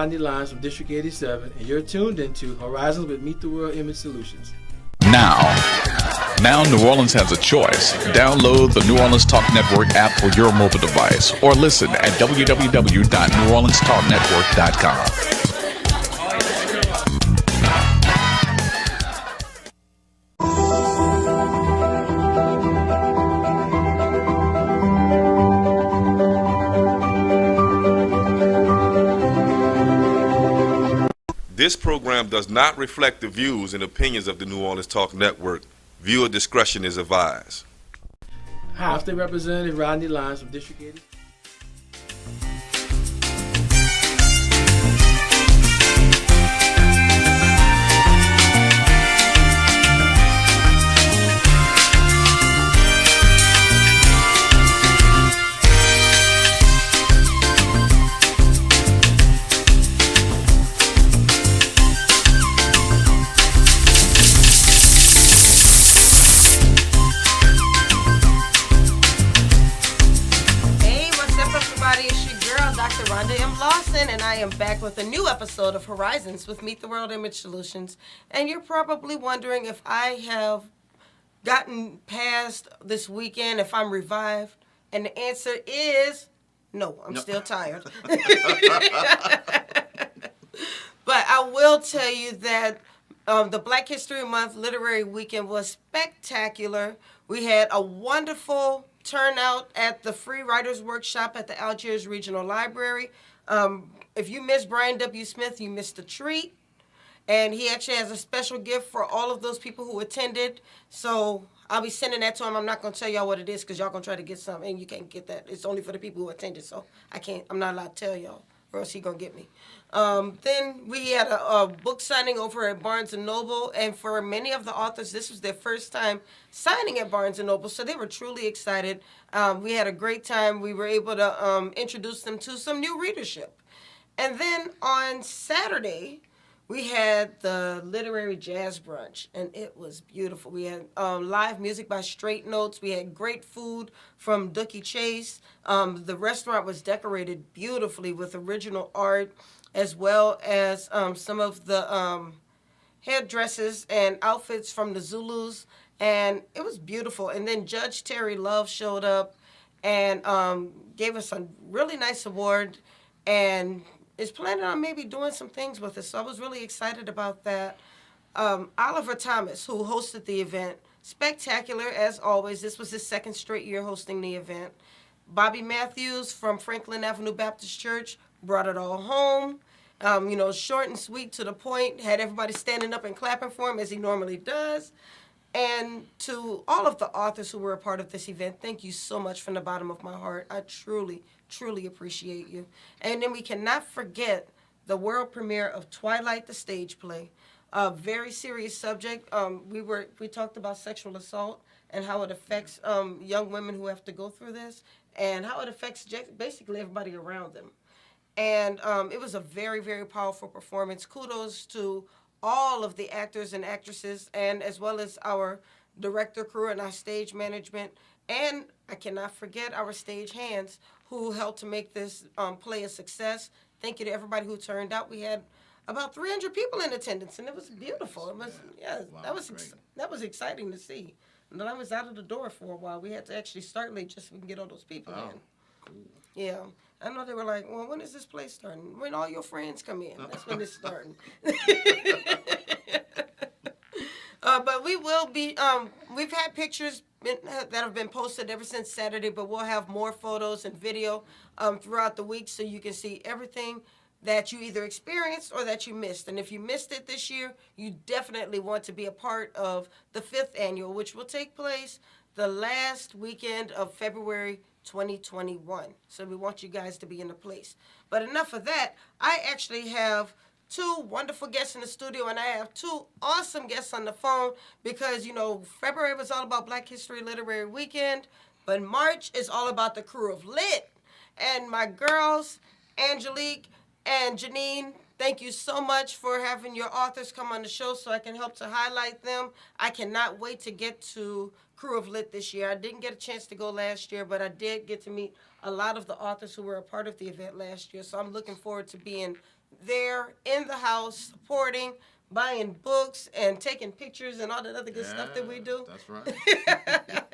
Rodney Lyons from District 87, and you're tuned into Horizons with Meet the World Image Solutions. Now New Orleans has a choice. Download the New Orleans Talk Network app for your mobile device or listen at www.neworleanstalknetwork.com. This program does not reflect the views and opinions of the New Orleans Talk Network. Viewer discretion is advised. Hi, I'm State Representative Rodney Lyons from District 80. Rhonda M Lawson, and I am back with a new episode of Horizons with Meet the World Image Solutions. And you're probably wondering if I have gotten past this weekend, if I'm revived. And the answer is no, I'm still tired. But I will tell you that the Black History Month Literary Weekend was spectacular. We had a wonderful turnout at the Free Writers Workshop at the Algiers Regional Library. If you missed Brian W. Smith, you missed a treat. And he actually has a special gift for all of those people who attended. So I'll be sending that to him. I'm not going to tell y'all what it is because y'all going to try to get something. And you can't get that. It's only for the people who attended. So I'm not allowed to tell y'all or else he going to get me. Then we had a book signing over at Barnes & Noble, and for many of the authors, this was their first time signing at Barnes & Noble, so they were truly excited. We had a great time. We were able to introduce them to some new readership. And then on Saturday, we had the Literary Jazz Brunch, and it was beautiful. We had live music by Straight Notes. We had great food from Dookie Chase. The restaurant was decorated beautifully with original art, as well as some of the headdresses and outfits from the Zulus, and it was beautiful. And then Judge Terry Love showed up and gave us a really nice award, and is planning on maybe doing some things with us. So I was really excited about that. Oliver Thomas, who hosted the event, spectacular as always. This was his second straight year hosting the event. Bobby Matthews from Franklin Avenue Baptist Church brought it all home. Short and sweet, to the point, had everybody standing up and clapping for him as he normally does. And to all of the authors who were a part of this event, thank you so much from the bottom of my heart. I truly, truly appreciate you. And then we cannot forget the world premiere of Twilight, the stage play. A very serious subject. We talked about sexual assault and how it affects young women who have to go through this, and how it affects basically everybody around them. And it was a very, very powerful performance. Kudos to all of the actors and actresses, and as well as our director crew and our stage management. And I cannot forget our stage hands who helped to make this play a success. Thank you to everybody who turned out. We had about 300 people in attendance, and it was beautiful. It was, that was exciting to see. And then I was out of the door for a while. We had to actually start late just so we can get all those people in. Cool. Yeah. I know they were like, well, when is this play starting? When all your friends come in. That's when it's starting. But we will be, we've had pictures that have been posted ever since Saturday, but we'll have more photos and video throughout the week so you can see everything that you either experienced or that you missed. And if you missed it this year, you definitely want to be a part of the 5th annual, which will take place the last weekend of February 2021. So we want you guys to be in the place. But enough of that. I actually have 2 wonderful guests in the studio, and I have 2 awesome guests on the phone because, February was all about Black History Literary Weekend, but March is all about the crew of Lit. And my girls, Angelique and Janine, thank you so much for having your authors come on the show so I can help to highlight them. I cannot wait to get to Crew of Lit this year. I didn't get a chance to go last year, but I did get to meet a lot of the authors who were a part of the event last year, so I'm looking forward to being there in the house supporting, buying books, and taking pictures and all that other good stuff that we do. That's right.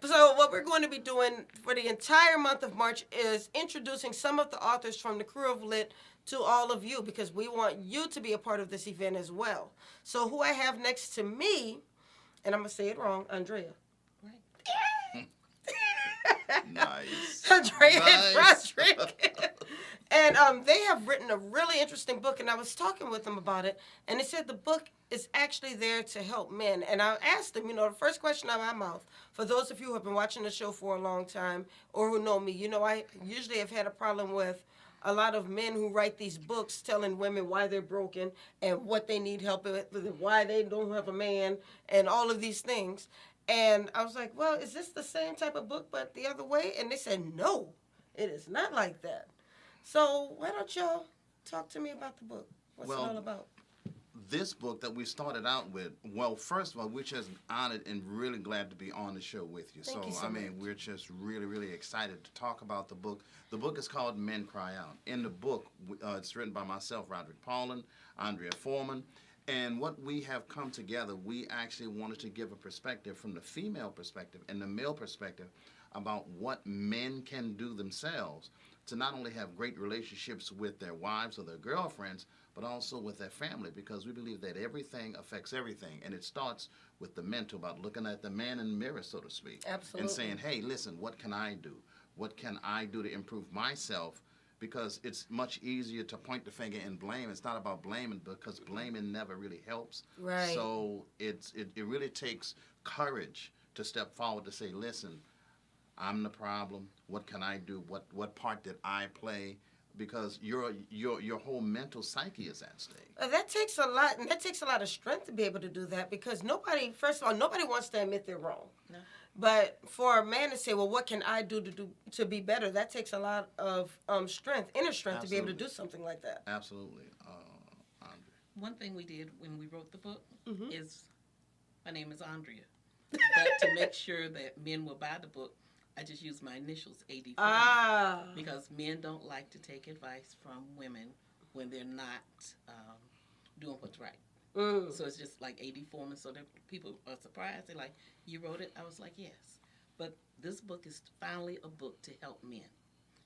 So what we're going to be doing for the entire month of March is introducing some of the authors from the Crew of Lit to all of you, because we want you to be a part of this event as well. So who I have next to me, and I'm going to say it wrong, Andrea. Nice. Andrea and Nice. Roderick. And they have written a really interesting book, and I was talking with them about it, and they said the book is actually there to help men. And I asked them, the first question out of my mouth, for those of you who have been watching the show for a long time or who know me, I usually have had a problem with a lot of men who write these books telling women why they're broken and what they need help with, why they don't have a man, and all of these things. And I was like, well, is this the same type of book but the other way? And they said, no, it is not like that. So why don't y'all talk to me about the book? What's it all about? This book that we started out with, well, first of all, we're just honored and really glad to be on the show with you. Thank you so much. We're just really, really excited to talk about the book. The book is called Men Cry Out. In the book, it's written by myself, Roderick, Paulin, Andrea, Foreman. And what we have come together, we actually wanted to give a perspective from the female perspective and the male perspective about what men can do themselves to not only have great relationships with their wives or their girlfriends, but also with their family, because we believe that everything affects everything. And it starts with the mental, about looking at the man in the mirror, so to speak. Absolutely. And saying, hey, listen, what can I do? What can I do to improve myself? Because it's much easier to point the finger and blame. It's not about blaming, because blaming never really helps. Right. So it really takes courage to step forward to say, listen, I'm the problem. What can I do? What part did I play? Because your whole mental psyche is at stake. That takes a lot, and that takes a lot of strength to be able to do that, because nobody wants to admit they're wrong. No. But for a man to say, well, what can I do to be better? That takes a lot of strength, inner strength, Absolutely. To be able to do something like that. Absolutely. Andrea. One thing we did when we wrote the book is, my name is Andrea. But to make sure that men will buy the book, I just use my initials, AD. Because men don't like to take advice from women when they're not doing what's right. So it's just like AD Foreman, so that people are surprised. They're like, you wrote it? I was like, yes. But this book is finally a book to help men.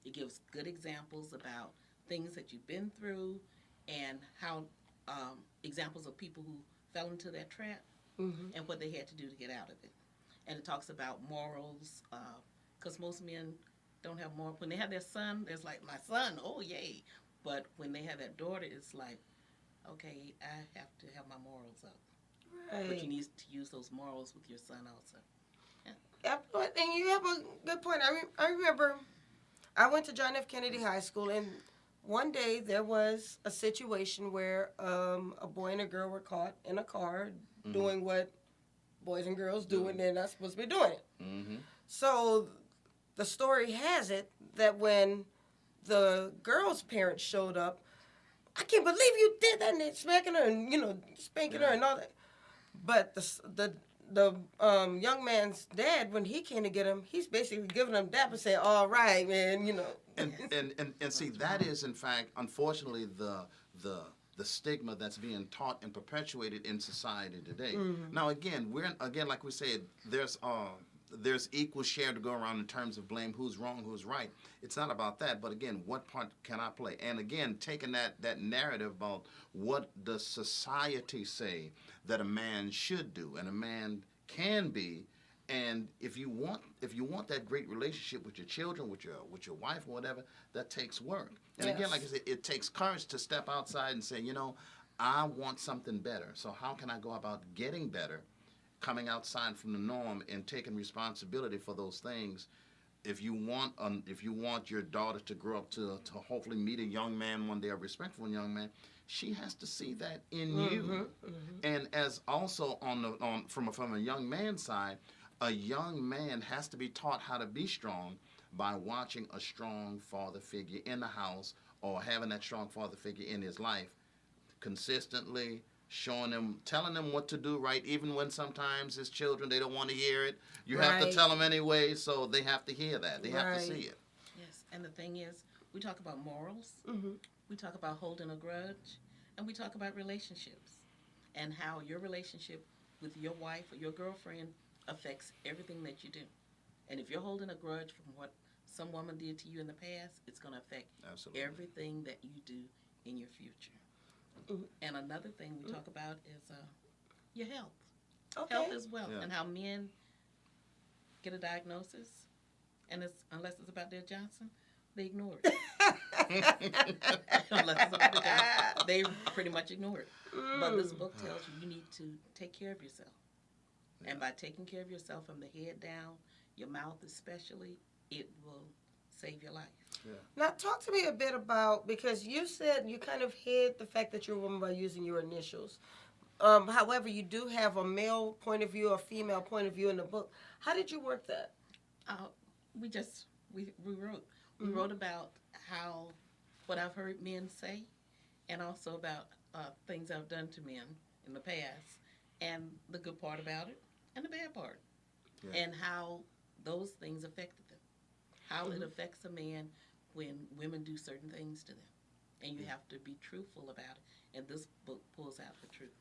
It gives good examples about things that you've been through and how examples of people who fell into that trap and what they had to do to get out of it. And it talks about morals, because most men don't have morals. When they have their son, there's like, my son, oh, yay. But when they have that daughter, it's like, okay, I have to have my morals up. Right. But you need to use those morals with your son also. Yeah, and you have a good point. I remember I went to John F. Kennedy High School, and one day there was a situation where a boy and a girl were caught in a car doing what boys and girls do when they're not supposed to be doing it. So the story has it that when the girl's parents showed up, I can't believe you did that, and they're smacking her and, spanking her and all that. But the young man's dad, when he came to get him, he's basically giving him dap and saying, all right, man, And see, that is, in fact, unfortunately, the stigma that's being taught and perpetuated in society today. Now, again, like we said, there's equal share to go around in terms of blame, who's wrong, who's right. It's not about that, but again, what part can I play? And again, taking that narrative about what does society say that a man should do and a man can be, and if you want that great relationship with your children, with your wife or whatever, that takes work. And again, like I said, it takes courage to step outside and say, I want something better. So how can I go about getting better? Coming outside from the norm and taking responsibility for those things. If you want your daughter to grow up to hopefully meet a young man one day, a respectful young man, she has to see that in you. And as also from a young man's side, a young man has to be taught how to be strong by watching a strong father figure in the house or having that strong father figure in his life consistently, showing them, telling them what to do right, even when sometimes his children, they don't want to hear it. You have to tell them anyway, so they have to hear that. They have to see it. Yes, and the thing is, we talk about morals. we talk about holding a grudge, and we talk about relationships and how your relationship with your wife or your girlfriend affects everything that you do. And if you're holding a grudge from what some woman did to you in the past, it's going to affect Absolutely. everything that you do in your future. And another thing we talk about is your health. Okay. Health is wealth, Yeah. and how men get a diagnosis, and unless it's about their Johnson, they ignore it. Unless it's about their Johnson, they pretty much ignore it. But this book tells you need to take care of yourself. And by taking care of yourself from the head down, your mouth especially, it will save your life. Now, talk to me a bit about, because you said you kind of hid the fact that you're a woman by using your initials. However, you do have a male point of view, a female point of view in the book. How did you work that? We wrote. We wrote about what I've heard men say, and also about things I've done to men in the past, and the good part about it, and the bad part, and how those things affected them. How it affects a man when women do certain things to them. And you have to be truthful about it. And this book pulls out the truth,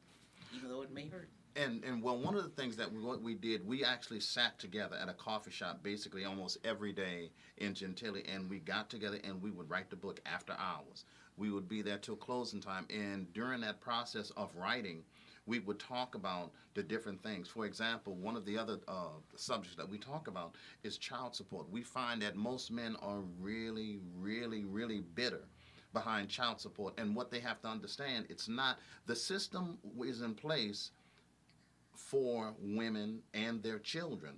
even though it may hurt. And well, one of the things that we did, we actually sat together at a coffee shop basically almost every day in Gentilly, and we got together and we would write the book after hours. We would be there till closing time, and during that process of writing, we would talk about the different things. For example, one of the other subjects that we talk about is child support. We find that most men are really, really, really bitter behind child support, and what they have to understand, it's not, the system is in place for women and their children.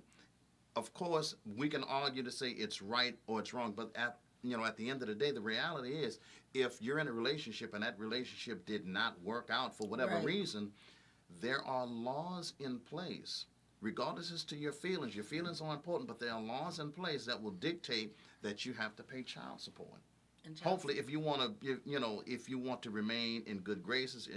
Of course, we can argue to say it's right or it's wrong, but at the end of the day, the reality is, if you're in a relationship and that relationship did not work out for whatever reason, there are laws in place, regardless as to your feelings. Your feelings are important, but there are laws in place that will dictate that you have to pay child support. Hopefully, if you want to, if you want to remain in good graces,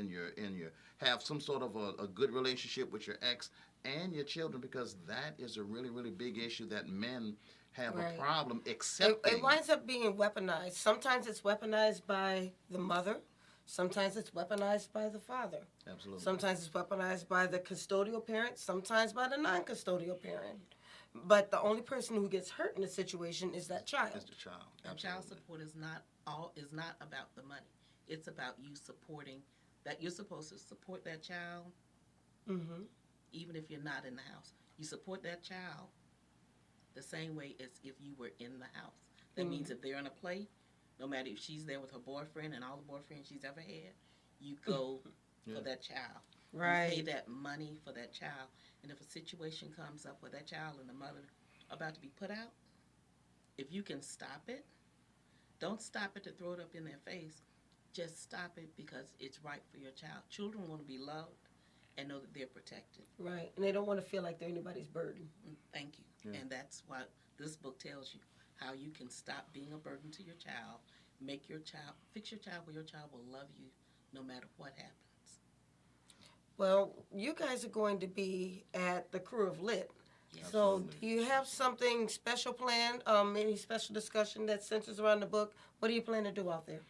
have some sort of a good relationship with your ex and your children, because that is a really, really big issue that men have a problem accepting. It winds up being weaponized. Sometimes it's weaponized by the mother. Sometimes it's weaponized by the father. Absolutely. Sometimes it's weaponized by the custodial parent. Sometimes by the non-custodial parent. But the only person who gets hurt in the situation is that child. It's the child. And child support is not about the money. It's about you supporting that. You're supposed to support that child, even if you're not in the house. You support that child the same way as if you were in the house. That means if they're in a play, no matter if she's there with her boyfriend and all the boyfriends she's ever had, you go for that child. Right. You pay that money for that child. And if a situation comes up where that child and the mother are about to be put out, if you can stop it, don't stop it to throw it up in their face. Just stop it because it's right for your child. Children want to be loved and know that they're protected. Right. And they don't want to feel like they're anybody's burden. Thank you. Yeah. And that's what this book tells you, how you can stop being a burden to your child, fix your child where your child will love you no matter what happens. Well, you guys are going to be at the Crew of Lit. Yes. So do you have something special planned, any special discussion that centers around the book? What do you plan to do out there?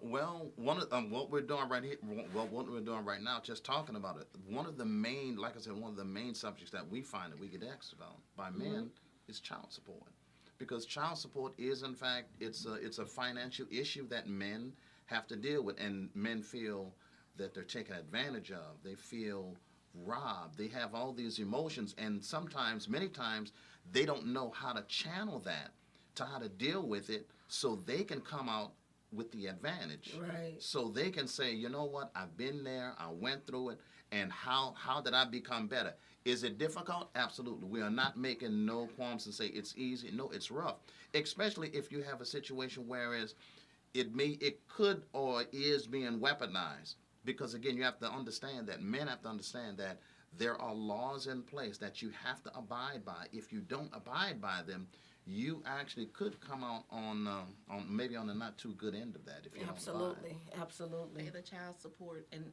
Well, one of what we're doing right here, what we're doing right now, just talking about it. One of the main, like I said, one of the main subjects that we find that we get asked about by men is child support, because child support is, in fact, it's a financial issue that men have to deal with, and men feel that they're taken advantage of. They feel robbed. They have all these emotions, and sometimes, many times, they don't know how to channel that, to how to deal with it, so they can come out with the advantage. Right. So they can say, you know what, I've been there, I went through it, and how did I become better? Is it difficult? Absolutely. We are not making no qualms and say it's easy. No, it's rough. Especially if you have a situation whereas it could or is being weaponized. Because again, you have to understand that, men have to understand that there are laws in place that you have to abide by. If you don't abide by them, you actually could come out on maybe on the not too good end of that if you don't abide. Absolutely. Pay the child support, and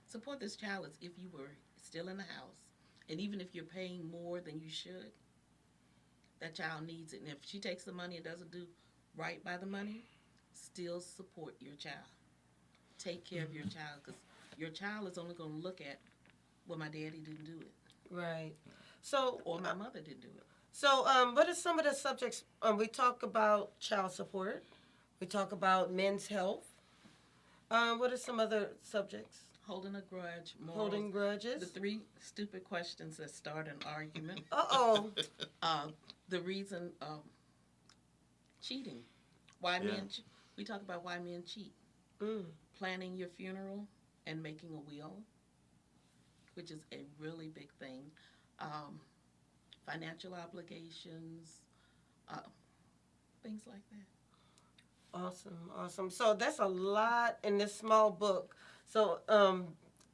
support this child as if you were still in the house. And even if you're paying more than you should, that child needs it. And if she takes the money and doesn't do right by the money, still support your child. Take care of your child, because your child is only going to look at, well, my daddy didn't do it. Right. So, or my mother didn't do it. So, what are some of the subjects? We talk about child support. We talk about men's health. What are some other subjects? Holding a grudge, morals, holding grudges. The 3 stupid questions that start an argument. The reason cheating. Why men? We talk about why men cheat. Planning your funeral and making a will, which is a really big thing. Financial obligations, things like that. Awesome. So that's a lot in this small book. So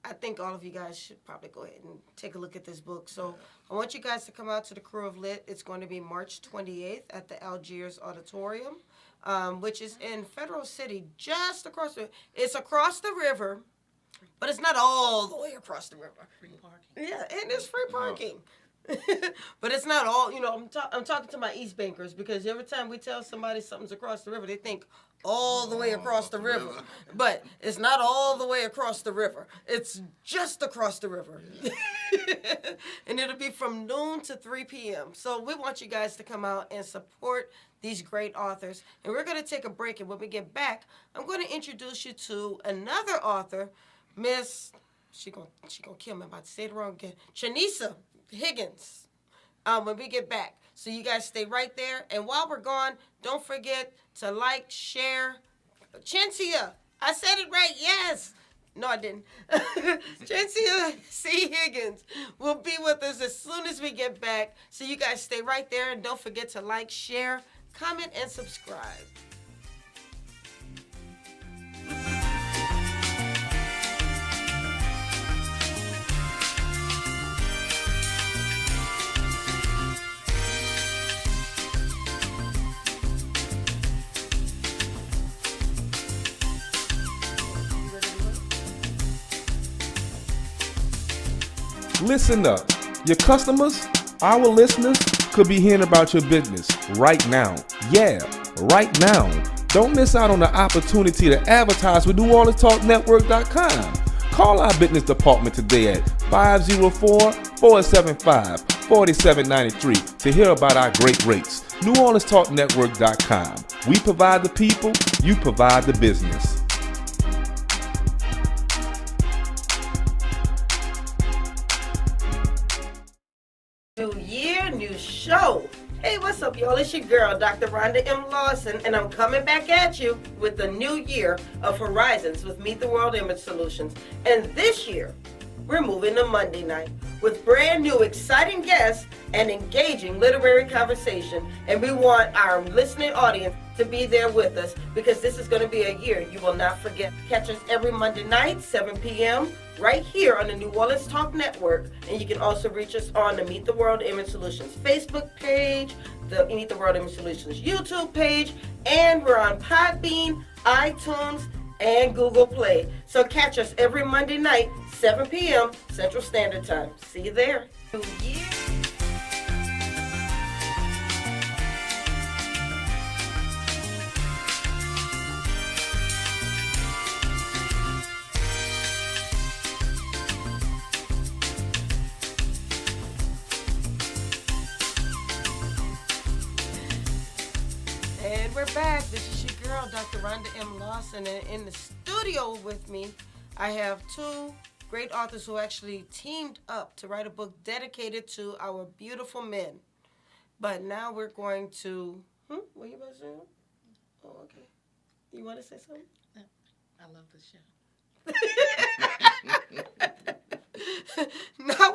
I think all of you guys should probably go ahead and take a look at this book. So I want you guys to come out to the Crew of Lit. It's going to be March 28th at the Algiers Auditorium, which is in Federal City, just across the. It's across the river, but it's not all the way across the river. Free parking. Yeah, and there's free parking. But it's not all, I'm talking to my East Bankers, because every time we tell somebody something's across the river, they think all the way across the river. But it's not all the way across the river. It's just across the river. And it'll be from noon to 3 p.m. So we want you guys to come out and support these great authors. And we're going to take a break, and when we get back, I'm going to introduce you to another author, Miss, she gonna kill me, I'm about to say it wrong again, Chencia Higgins, when we get back. So you guys stay right there. And while we're gone, don't forget to like, share. Chencia, I said it right, yes. No, I didn't. Chencia C. Higgins will be with us as soon as we get back. So you guys stay right there, and don't forget to like, share, comment, and subscribe. Listen up. Your customers, our listeners, could be hearing about your business right now. Yeah, right now. Don't miss out on the opportunity to advertise with NewOrleansTalkNetwork.com. Call our business department today at 504-475-4793 to hear about our great rates. NewOrleansTalkNetwork.com. We provide the people, you provide the business. New year, new show. Hey, what's up, y'all? It's your girl, Dr. Rhonda M Lawson, and I'm coming back at you with the new year of Horizons with Meet the World Image Solutions. And this year, we're moving to Monday night with brand new exciting guests and engaging literary conversation. And we want our listening audience to be there with us, because this is going to be a year you will not forget. Catch us every Monday night, 7 p.m., right here on the New Orleans Talk Network. And you can also reach us on the Meet the World Image Solutions Facebook page, the Meet the World Image Solutions YouTube page, and we're on Podbean, iTunes, and Google Play. So catch us every Monday night, 7 p.m. Central Standard Time. See you there. New year. And we're back. This is your girl, Dr. Rhonda M Lawson, and in the studio with me, I have 2 great authors who actually teamed up to write a book dedicated to our beautiful men. But now we're going to, what are you about to say? Oh, okay. You want to say something? I love the show. Now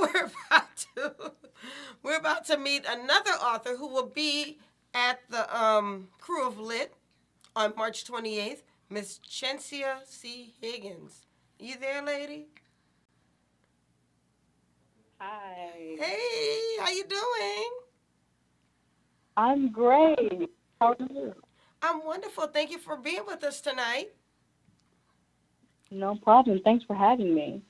we're about to meet another author who will be at the Crew of Lit on March 28th, Miss Chencia C. Higgins. You there, lady? Hi. Hey, how you doing? I'm great. How are you? I'm wonderful. Thank you for being with us tonight. No problem. Thanks for having me.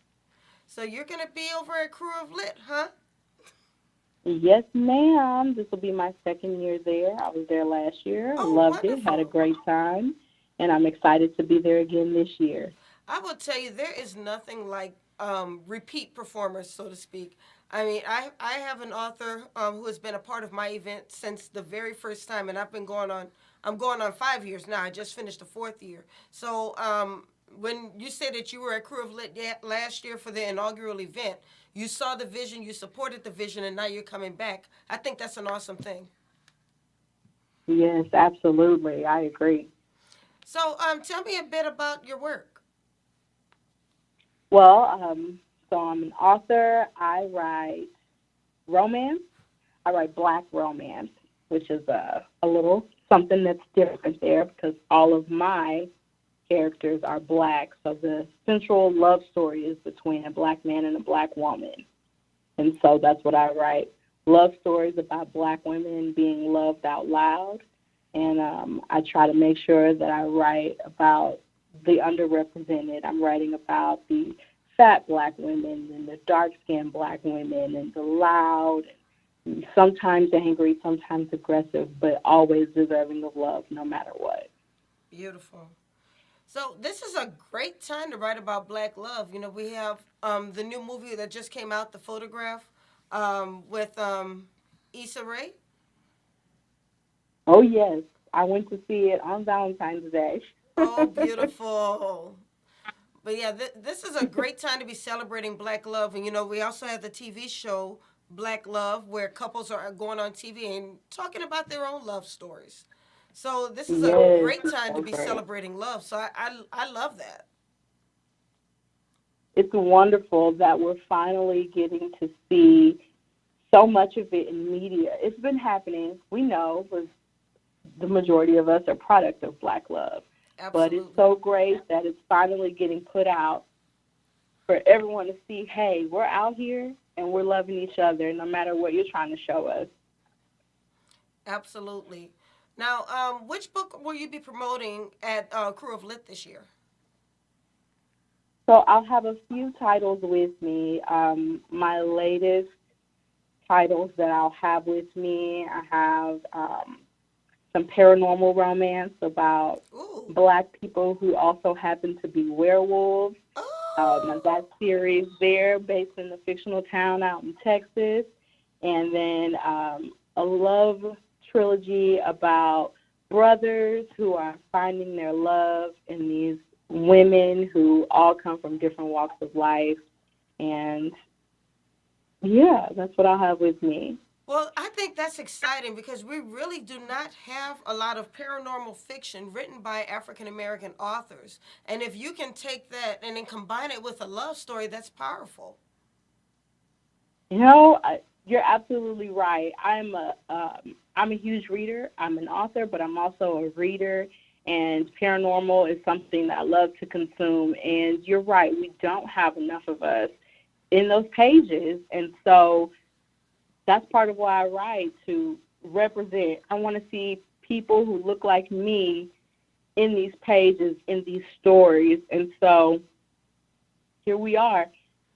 So you're going to be over at Crew of Lit, huh? Yes, ma'am. This will be my 2nd year there. I was there last year. Oh, Loved wonderful. it. Had a great time. and I'm excited to be there again this year. I will tell you, there is nothing like repeat performers, so to speak. I mean, I have an author who has been a part of my event since the very first time, and I'm going on 5 years now. I just finished the 4th year. So when you said that you were at Crew of Lit last year for the inaugural event, you saw the vision, you supported the vision, and now you're coming back. I think that's an awesome thing. Yes, absolutely. I agree. So tell me a bit about your work. Well, so I'm an author. I write romance. I write Black romance, which is a little something that's different there because all of my characters are Black. So the central love story is between a Black man and a Black woman. And so that's what I write. Love stories about Black women being loved out loud. And I try to make sure that I write about the underrepresented. I'm writing about the fat Black women and the dark-skinned Black women and the loud, and sometimes angry, sometimes aggressive, but always deserving of love no matter what. Beautiful. So this is a great time to write about Black love. You know, we have the new movie that just came out, The Photograph, with Issa Rae. Oh, yes. I went to see it on Valentine's Day. Oh, beautiful. But yeah, this is a great time to be celebrating Black love. And, you know, we also have the TV show Black Love, where couples are going on TV and talking about their own love stories. So this is a great time to be celebrating love. So I love that. It's wonderful that we're finally getting to see so much of it in media. It's been happening. We know, but the majority of us are product of Black love. Absolutely. But it's so great that it's finally getting put out for everyone to see, hey, we're out here and we're loving each other no matter what you're trying to show us. Absolutely. Now, which book will you be promoting at Crew of Lit this year? So I'll have a few titles with me. My latest titles that I'll have with me, I have some paranormal romance about Black people who also happen to be werewolves. That series there, based in the fictional town out in Texas. And then a love trilogy about brothers who are finding their love in these women who all come from different walks of life. And, yeah, that's what I'll have with me. Well, I think that's exciting because we really do not have a lot of paranormal fiction written by African-American authors. And if you can take that and then combine it with a love story, that's powerful. You know, you're absolutely right. I'm a huge reader. I'm an author, but I'm also a reader. And paranormal is something that I love to consume. And you're right, we don't have enough of us in those pages. And so that's part of why I write, to represent. I want to see people who look like me in these pages, in these stories. And so here we are.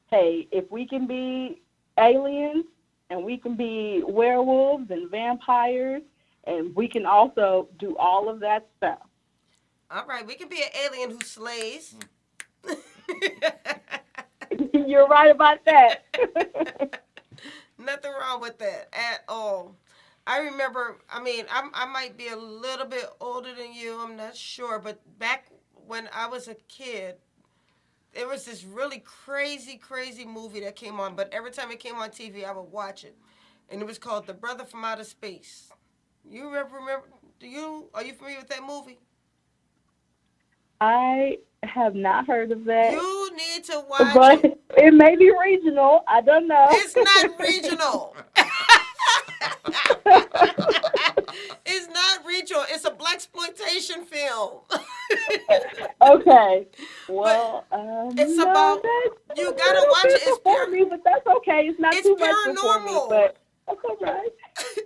Hey, if we can be aliens and we can be werewolves and vampires, and we can also do all of that stuff. All right, we can be an alien who slays. You're right about that. Nothing wrong with that at all. I remember, I might be a little bit older than you, I'm not sure, but back when I was a kid, there was this really crazy movie that came on, but every time it came on TV, I would watch it. And it was called The Brother from Outer Space. You remember, are you familiar with that movie? I have not heard of that. You need to watch but it. It may be regional. I don't know. It's not regional. It's not regional. It's a blaxploitation film. Okay. Well, it's about, you gotta watch it. It's for me, but that's okay. It's not too much for me, but that's all right.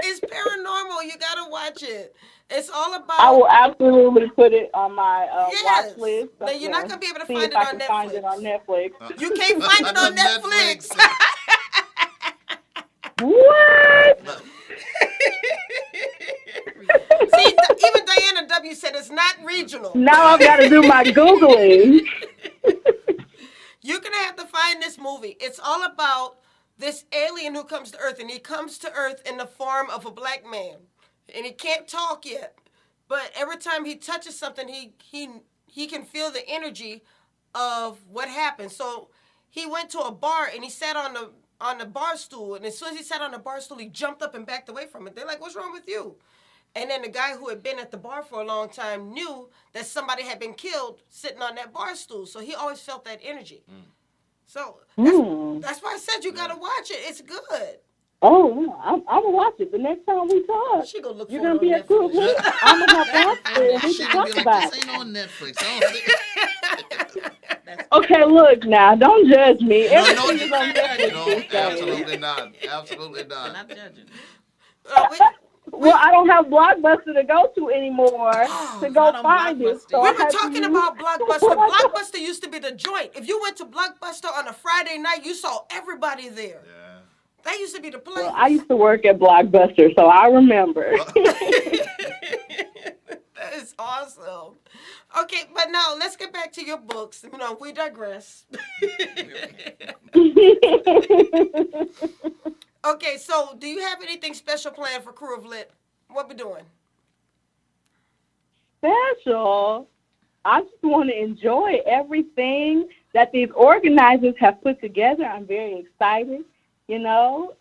It's paranormal. You gotta watch it. It's all about. I will absolutely put it on my watch list. But you're not gonna be able to find it on Netflix. You can't find it on Netflix. What? See, even Diana W. said it's not regional. awesome. Now I've got to do my Googling. You're going to have to find this movie. It's all about this alien who comes to Earth, and he comes to Earth in the form of a black man. And he can't talk yet. But every time he touches something, he can feel the energy of what happened. So he went to a bar, and he sat on the bar stool. And as soon as he sat on the bar stool, he jumped up and backed away from it. They're like, what's wrong with you? And then the guy who had been at the bar for a long time knew that somebody had been killed sitting on that bar stool. So he always felt that energy. So that's why I said you got to watch it. It's good. Oh, I'm going to watch it. The next time we talk, She gonna look you're for going to it be on at Cool. I'm going to have to watch it and we She can gonna talk be about like, this it. ain't on Netflix. I don't Okay, look now. Don't judge me. No, Everything is on no, Netflix these days. absolutely not. Absolutely I'm not. not judging. Well, I don't have Blockbuster to go to anymore to go Not on find it. Blockbuster. So We I were have to talking use- about Blockbuster. Blockbuster used to be the joint. If you went to Blockbuster on a Friday night, you saw everybody there. Yeah. That used to be the place. Well, I used to work at Blockbuster, so I remember. That is awesome. Okay, but now let's get back to your books. You know, we digress. Okay, so do you have anything special planned for Crew of Lit? What we doing? Special. I just want to enjoy everything that these organizers have put together. I'm very excited. You know,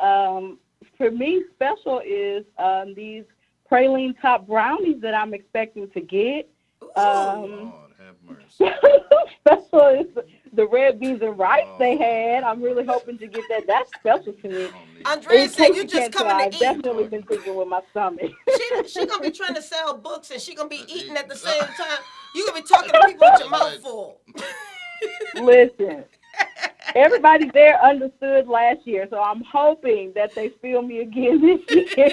for me, special is these praline top brownies that I'm expecting to get. Lord have mercy. Special is the red beans and rice they had. I'm really hoping to get that. That's special to me. Andrea In said case you just can't tell, coming I've to eat. definitely been thinking with my stomach. She gonna be trying to sell books and she gonna be eating at the same time. You gonna be talking to people with your mouth full. Listen, everybody there understood last year, so I'm hoping that they feel me again this year.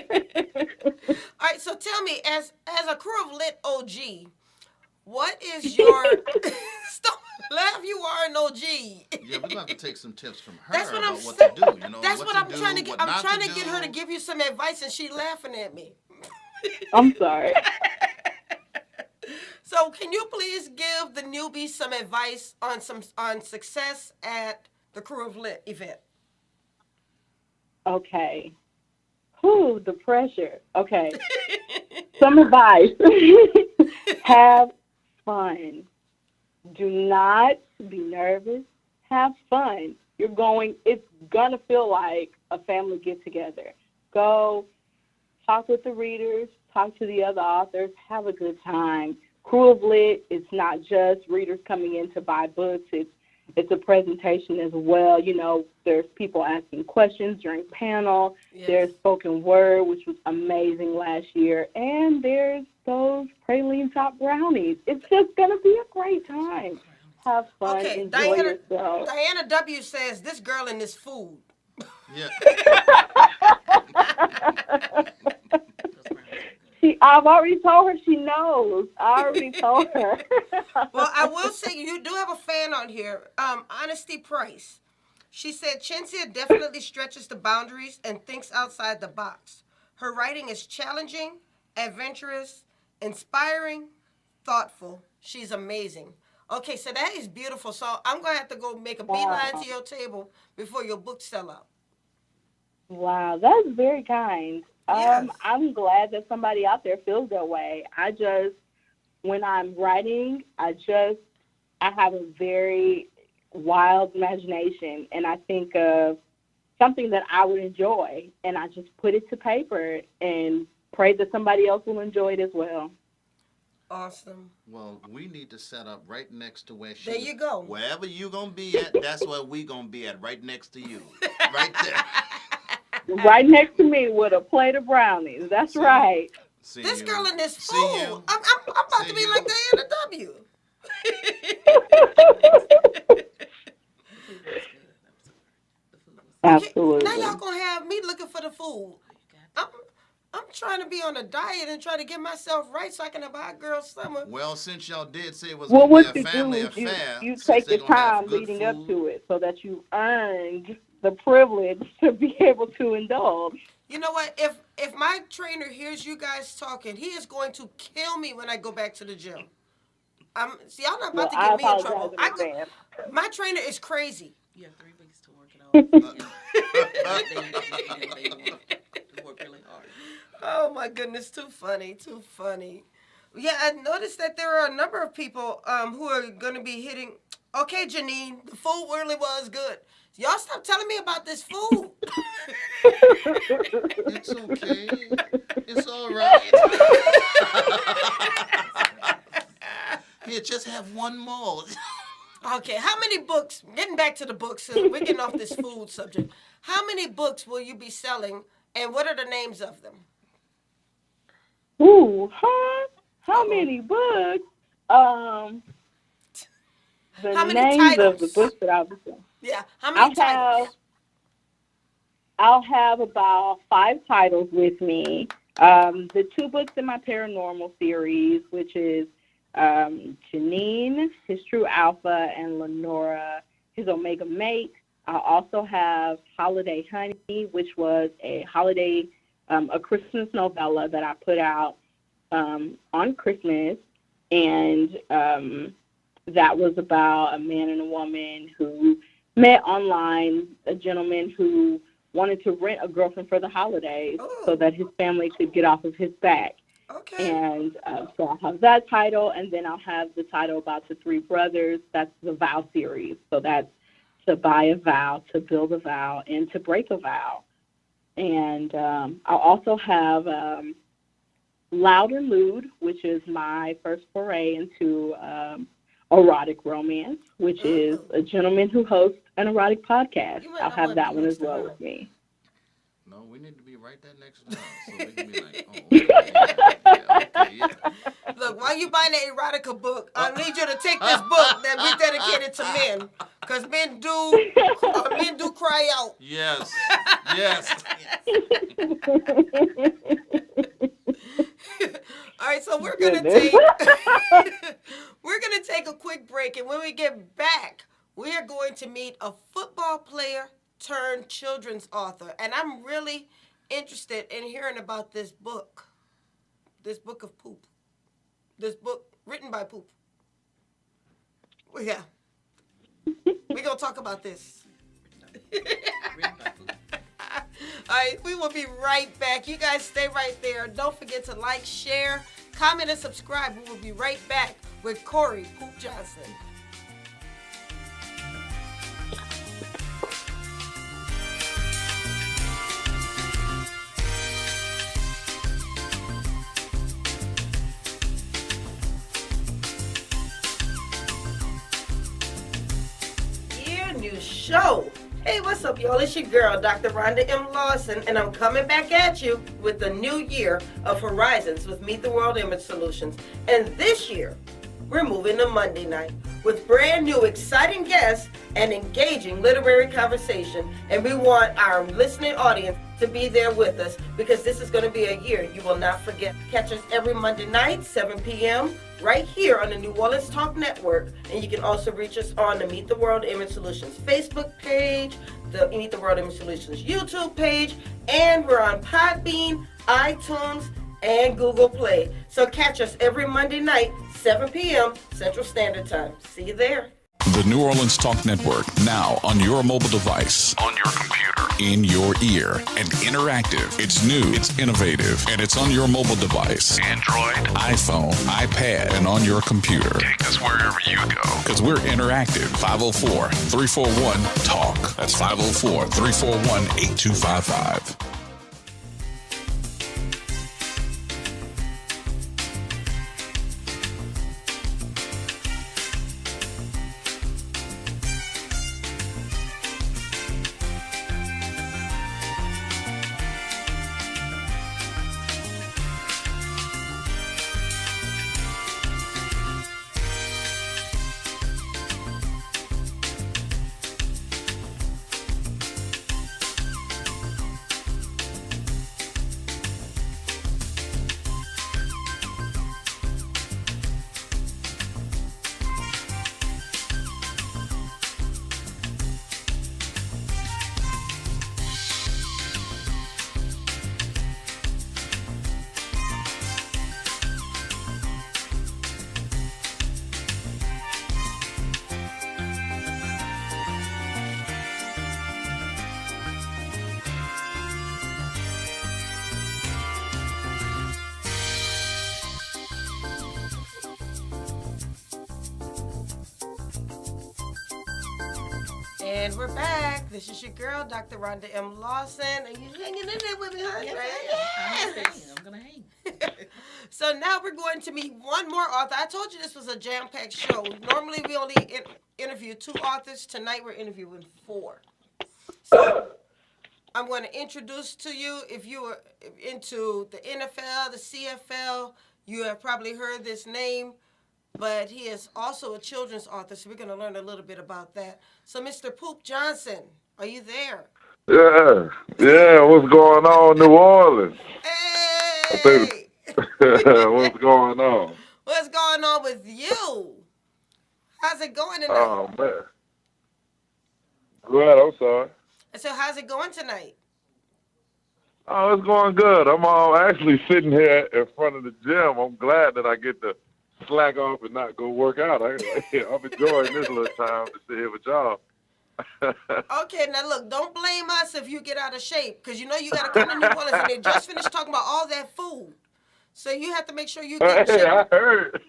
All right, so tell me, as a Crew of Lit OG, what is your stop laugh? You are an OG. Yeah, we're going to take some tips from her That's what about I'm what saying. to do. You know, That's what what to I'm do, trying to get. what I'm not trying to do. get her to give you some advice, and she laughing at me. I'm sorry. So, can you please give the newbies some advice on success at the Crew of Lit event? Okay. Whew, the pressure. Okay. Some advice. Have fun. Do not be nervous. Have fun. It's going to feel like a family get-together. Go talk with the readers, talk to the other authors, have a good time. Crew of Lit, it's not just readers coming in to buy books. It's a presentation as well. You know, there's people asking questions during panel. Yes. There's spoken word, which was amazing last year. And there's those praline top brownies. It's just going to be a great time. Have fun. Okay, Enjoy yourself. Diana W says this girl and this food. Yeah. I've already told her she knows. I already told her. Well, I will say you do have a fan on here, Honesty Price. She said Chencia definitely stretches the boundaries and thinks outside the box. Her writing is challenging, adventurous, inspiring, thoughtful. She's amazing. Okay, so that is beautiful. So I'm going to have to go make a beeline to your table before your books sell out. Wow, that's very kind. Yes. I'm glad that somebody out there feels that way. When I'm writing, I have a very wild imagination, and I think of something that I would enjoy, and I just put it to paper and pray that somebody else will enjoy it as well. Awesome. Well, we need to set up right next to where she. There you go. Wherever you gonna be at, that's where we gonna be at, right next to you, right there. Right next to me with a plate of brownies. That's right. See This you. girl and this See food. you. I'm about See to be you. like Diana W. Absolutely. Now y'all gonna have me looking for the food. I'm trying to be on a diet and try to get myself right so I can have a hot girl summer. Well, since y'all did say it was Well, gonna what be you a family do is affair, you since take they your gonna have time good leading food, up to it so that you earned the privilege to be able to indulge. You know what? If my trainer hears you guys talking, he is going to kill me when I go back to the gym. See, y'all not about to I get me in apologize trouble. in advance. My trainer is crazy. You have 3 weeks to work it out. They work really hard. Oh my goodness, too funny, too funny. Yeah, I noticed that there are a number of people who are going to be hitting. Okay, Janine, the food really was good. Y'all stop telling me about this food. It's okay. It's all right. Here, just have one more. Okay, how many books, getting back to the books, we're getting off this food subject. How many books will you be selling, and what are the names of them? Ooh, huh? How many books? The How many names titles? of the books that I'll be selling. Yeah, how many titles? I'll have about 5 titles with me. The 2 books in my paranormal series, which is Janine, His True Alpha, and Lenora, His Omega Mate. I'll also have Holiday Honey, which was a Christmas novella that I put out on Christmas, and that was about a man and a woman who met online, a gentleman who wanted to rent a girlfriend for the holidays so that his family could get off of his back. Okay. And so I'll have that title, and then I'll have the title about the 3 brothers. That's the vow series. So that's to buy a vow, to build a vow, and to break a vow. And I'll also have Loud and Lewd, which is my first foray into erotic romance, which is a gentleman who hosts an erotic podcast. I'll have that one as well with me. No, we need to be right there next to her, so we can be like, yeah. Look, while you buying the erotica book, I need you to take this book that we dedicated to men, because men do cry out. Yes, yes. All right, so we're gonna take a quick break, and when we get back, we are going to meet a football player turned children's author, and I'm really interested in hearing about this book of poop, this book written by poop. Well, yeah, we're gonna talk about this. All right, we will be right back. You guys stay right there. Don't forget to like, share, comment, and subscribe. We will be right back with Cory Poop Johnson. New show. Hey, what's up, y'all? It's your girl, Dr. Rhonda M Lawson, and I'm coming back at you with the new year of Horizons with Meet the World Image Solutions. And this year, we're moving to Monday night with brand new exciting guests and engaging literary conversation. And we want our listening audience to be there with us, because this is going to be a year you will not forget. Catch us every Monday night, 7 p.m., right here on the New Orleans Talk Network. And you can also reach us on the Meet the World Image Solutions Facebook page, the Meet the World Image Solutions YouTube page, and we're on Podbean, iTunes, and Google Play. So catch us every Monday night, 7 p.m. Central Standard Time. See you there. The New Orleans Talk Network, now on your mobile device, on your computer, in your ear, and interactive. It's new, it's innovative, and it's on your mobile device. Android, iPhone, iPad, and on your computer. Take us wherever you go. Because we're interactive. 504-341-TALK. That's 504-341-8255. And we're back. This is your girl, Dr. Rhonda M Lawson. Are you hanging in there with me, Andrea? Yes. I'm going to hang. So now we're going to meet one more author. I told you this was a jam-packed show. Normally we only interview 2 authors. Tonight we're interviewing 4. So I'm going to introduce to you, if you are into the NFL, the CFL, you have probably heard this name, but he is also a children's author, so we're going to learn a little bit about that. So Mr. Poop Johnson, are you there? Yeah, what's going on, New Orleans? Hey! What's going on? What's going on with you? How's it going tonight? Oh, man. Good, I'm sorry. So how's it going tonight? Oh, it's going good. I'm actually sitting here in front of the gym. I'm glad that I get to slack off and not go work out. I'm enjoying this little time to sit here with y'all. Okay, now look, don't blame us if you get out of shape, because you know you got to come to New Orleans and they just finished talking about all that food. So you have to make sure you get in shape. I heard.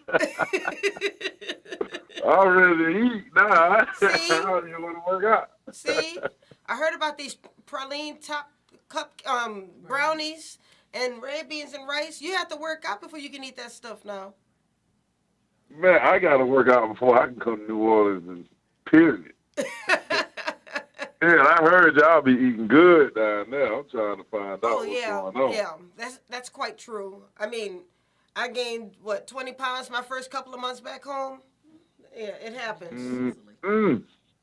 I'm ready to eat now. See? I don't even want to work out. See? I heard about these praline top cup brownies and red beans and rice. You have to work out before you can eat that stuff now. Man, I got to work out before I can come to New Orleans, period. Yeah, I heard y'all be eating good down there. I'm trying to find out what's going on. Yeah, that's quite true. I mean, I gained, 20 pounds my first couple of months back home? Yeah, it happens.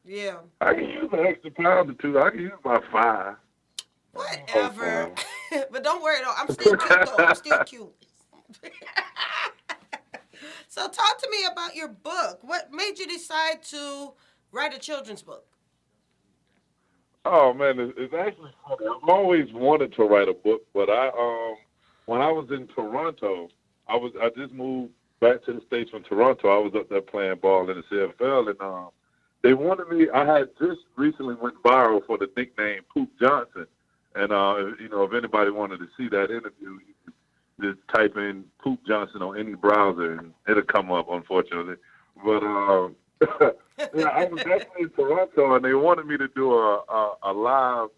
Yeah. I can use an extra pound or 2. I can use about 5. Whatever. But don't worry, though. I'm still cute, though. I'm still cute. So talk to me about your book. What made you decide to write a children's book? Oh man, it's actually funny. I've always wanted to write a book, but when I was in Toronto, I just moved back to the States from Toronto. I was up there playing ball in the CFL, and they wanted me. I had just recently went viral for the nickname Poop Johnson, and if anybody wanted to see that interview, you could just type in Poop Johnson on any browser, and it'll come up. Unfortunately, but yeah, I was actually in Toronto, and they wanted me to do a live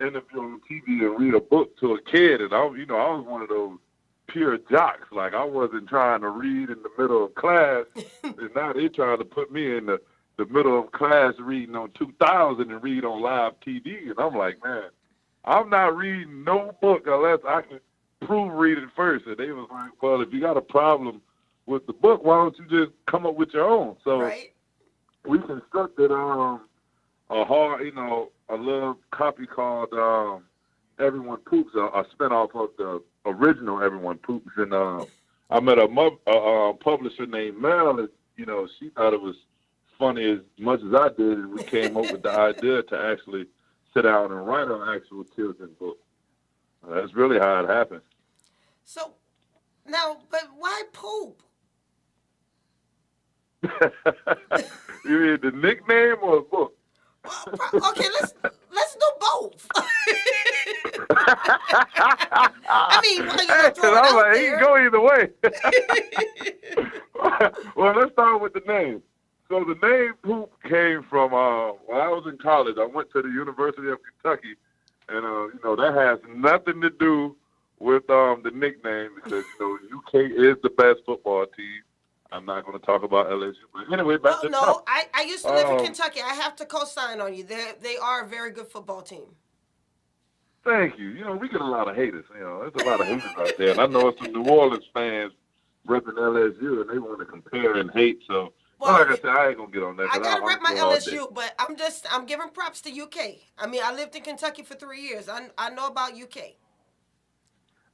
interview on TV and read a book to a kid, and I was one of those pure jocks. Like, I wasn't trying to read in the middle of class, and now they trying to put me in the middle of class reading on 2000 and read on live TV, and I'm like, man, I'm not reading no book unless I can prove reading first. And they was like, well, if you got a problem with the book, why don't you just come up with your own? So right. We constructed a little copy called Everyone Poops, a spinoff of the original Everyone Poops. And I met a publisher named Mel, and she thought it was funny as much as I did, and we came up with the idea to actually sit down and write an actual children's book. That's really how it happened. So now, but why poop? You mean the nickname or the book? Well, okay, let's do both. I mean, why you gonna throw it out there? He can go either way. Well, let's start with the name. So the name Poop came from when I was in college. I went to the University of Kentucky, and that has nothing to do with the nickname, because UK is the best football team. I'm not going to talk about LSU, but anyway, back to no. I used to live in Kentucky. I have to co-sign on you. They are a very good football team. Thank you. We get a lot of haters. There's a lot of haters out there, and I know some New Orleans fans repping LSU, and they want to compare and hate. So, like I said, I ain't gonna get on that. I gotta rep my LSU, but I'm giving props to UK. I mean, I lived in Kentucky for 3 years. I know about UK.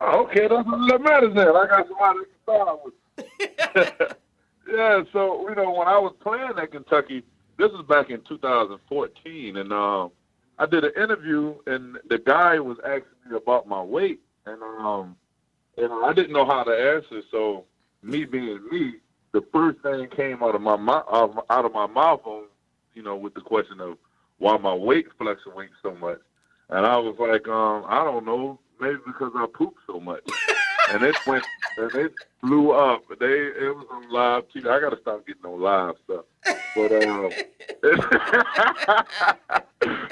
Oh, okay, that's what that matters then. I got somebody to start with. Yeah, so when I was playing at Kentucky, this was back in 2014, and I did an interview, and the guy was asking me about my weight, and I didn't know how to answer. So me being me, the first thing came out of my mouth on, with the question of why my weight fluctuates so much, and I was like, I don't know, maybe because I poop so much. And it blew up. It was on live TV. I got to stop getting on live stuff. But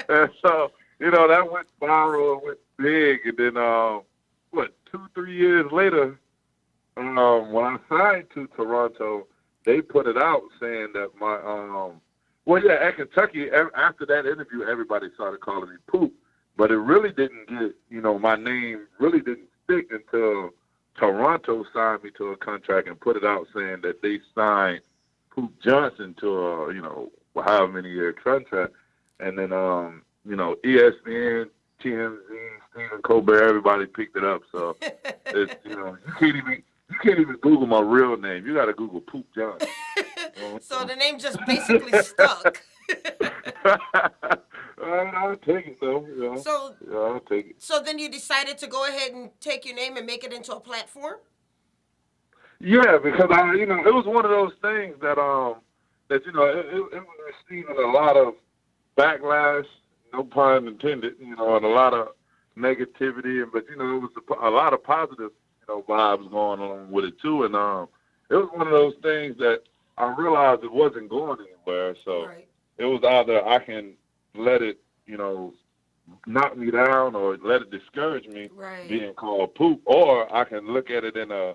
And so, that went viral and went big. And then, 2-3 years later, when I signed to Toronto, they put it out saying that at Kentucky, after that interview, everybody started calling me Poop. But it really didn't get, my name really didn't stick until Toronto signed me to a contract and put it out saying that they signed Poop Johnson to a, however many year contract. And then, ESPN, TMZ, Stephen Colbert, everybody picked it up. So it's, you can't even Google my real name. You got to Google Poop Johnson. So the name just basically stuck. I'll take it though. I'll take it. So then you decided to go ahead and take your name and make it into a platform? Yeah, because it was one of those things that it was receiving a lot of backlash, no pun intended, and a lot of negativity, but it was a lot of positive, vibes going on with it too, and it was one of those things that I realized it wasn't going anywhere, so it was either I can let it, knock me down or let it discourage me being called Poop, or I can look at it in a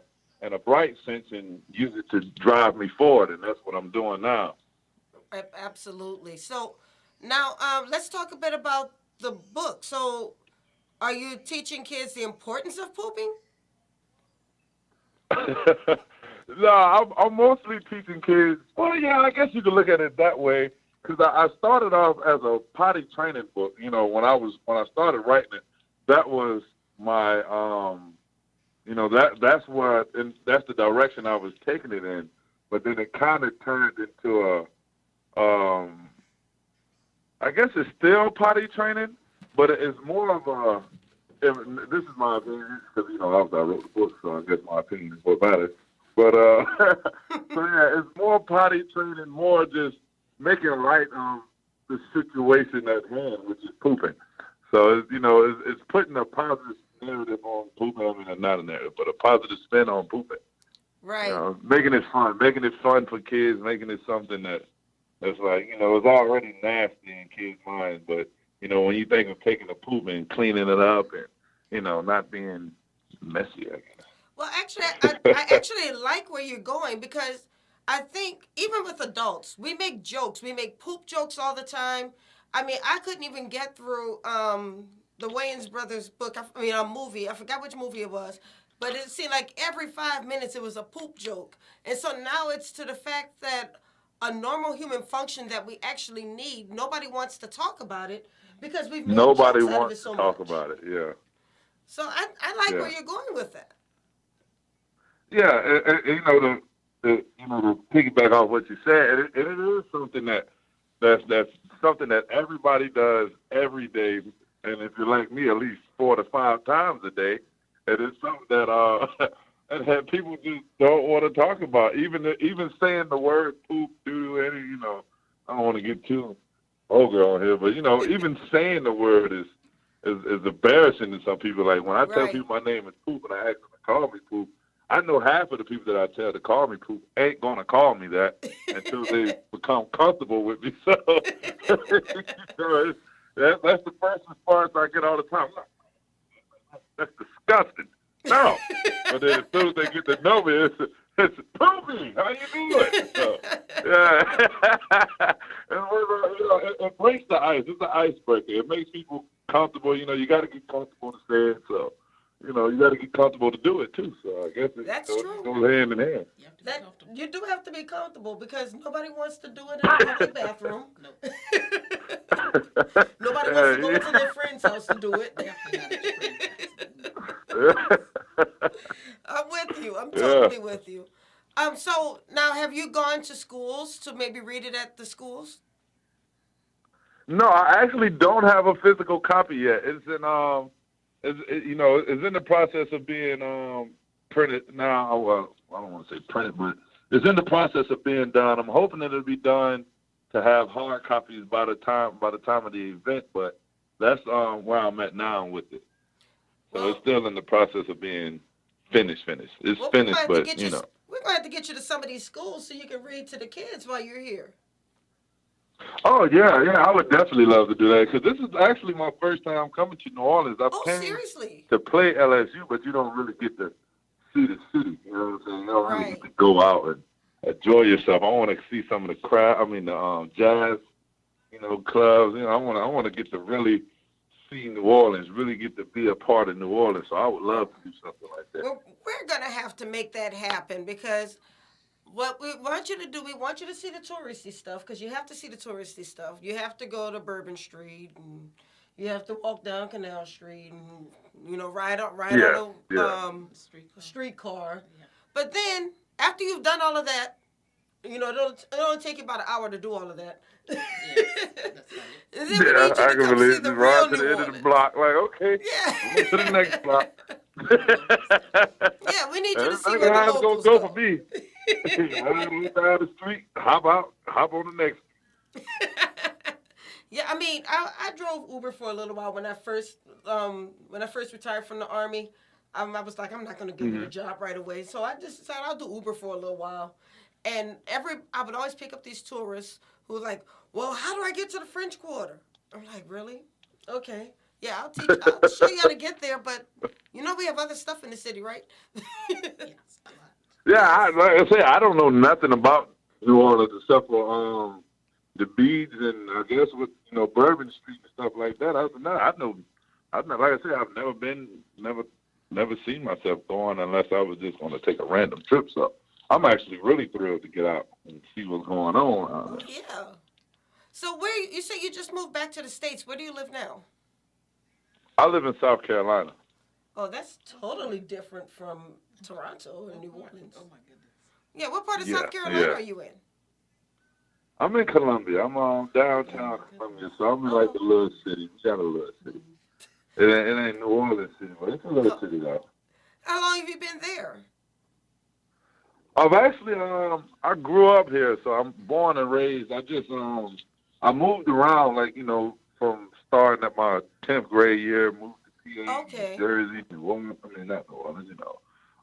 bright sense and use it to drive me forward, and that's what I'm doing now. Absolutely. So now let's talk a bit about the book. So are you teaching kids the importance of pooping? No, I'm mostly teaching kids. Well, yeah, I guess you could look at it that way. Because I started off as a potty training book. When I started writing it, that was my that's the direction I was taking it in. But then it kind of turned into I guess it's still potty training, but it's more of a. This is my opinion because I wrote the book, so I guess my opinion is what matters. But so yeah, it's more potty training, more just making light of the situation at hand, which is pooping. So it's putting a positive narrative on pooping. I mean, not a narrative, but a positive spin on pooping. Right. Making it fun for kids, making it something that's like it's already nasty in kids' minds, but when you think of taking a poop and cleaning it up and not being messy, I guess. Well, actually, I actually like where you're going because I think even with adults, we make jokes. We make poop jokes all the time. I mean, I couldn't even get through the Wayans brothers book. A movie. I forgot which movie it was. But it seemed like every 5 minutes it was a poop joke. And so now it's to the fact that a normal human function that we actually need, nobody wants to talk about it because we've made nobody jokes out of wants it so to talk much. about it, yeah. So I like where you're going with that. Yeah, and to piggyback off what you said, it is something that's something that everybody does every day, and if you're like me, at least 4 to 5 times a day. And it's something that people just don't want to talk about. Even saying the word poop, doo-doo, and I don't want to get too vulgar on here, but even saying the word is embarrassing to some people. Like when I tell people my name is Poop and I ask them to call me Poop, I know half of the people that I tell to call me Poop ain't gonna call me that until they become comfortable with me. So that's the first response I get all the time. That's disgusting. No. But then as soon as they get to know me, it's Poopy. How you doing? So, yeah. It breaks the ice. It's an icebreaker. It makes people comfortable. You got to get comfortable to say it. So, you got to get comfortable to do it, too. So I guess it goes hand in hand. You do have to be comfortable because nobody wants to do it in a public bathroom. Nobody wants to go to their friend's house to do it. I'm with you. I'm totally with you. So now, have you gone to schools to maybe read it at the schools? No, I actually don't have a physical copy yet. It's in it's in the process of being printed now. Well, I don't want to say printed, but it's in the process of being done. I'm hoping that it'll be done to have hard copies by the time of the event. But that's where I'm at now with it. So it's still in the process of being finished. It's finished, but we're going to have to get you to some of these schools so you can read to the kids while you're here. Oh yeah, I would definitely love to do that because this is actually my first time coming to New Orleans. I came seriously? to play LSU, but you don't really get to see the city. You know what I'm saying? You don't really Right. get to go out and enjoy yourself. I want to see some of the crowd. I mean, the jazz, clubs. I want to get to really see New Orleans, really get to be a part of New Orleans. So I would love to do something like that. Well, we're gonna have to make that happen because what we want you to do, we want you to see the touristy stuff because you have to see the touristy stuff. You have to go to Bourbon Street and you have to walk down Canal Street and ride on a streetcar. Yeah. But then after you've done all of that, it'll take you about an hour to do all of that. Yes, that's right. And then we need you to come see the real New Orleans. To the block, like, okay, move to the next block. Yeah, we need you to see where the locals go. For me. I move down the street, hop on the next. Yeah, I mean, I drove Uber for a little while when I first retired from the Army. I was like, I'm not going to give it a job right away. So I just decided I'll do Uber for a little while. And I would always pick up these tourists who were like, well, how do I get to the French Quarter? I'm like, really? Okay. Yeah, I'll show you how to get there, but we have other stuff in the city, right? Yeah, like I say, I don't know nothing about New Orleans except for the beads and I guess with Bourbon Street and stuff like that. Like I say, I've never seen myself going unless I was just going to take a random trip. So I'm actually really thrilled to get out and see what's going on. Yeah. So where you say you just moved back to the States? Where do you live now? I live in South Carolina. Oh, that's totally different from Toronto and New Orleans. Oh my goodness. Yeah, what part of South Carolina are you in? I'm in Columbia. I'm downtown Columbia, so I'm in like the little city. We got a little city. It ain't New Orleans city, but it's a little city though. How long have you been there? I've actually I grew up here, so I'm born and raised. I just I moved around from starting at my 10th grade year, moved to PA, New Jersey, New Orleans, not New Orleans,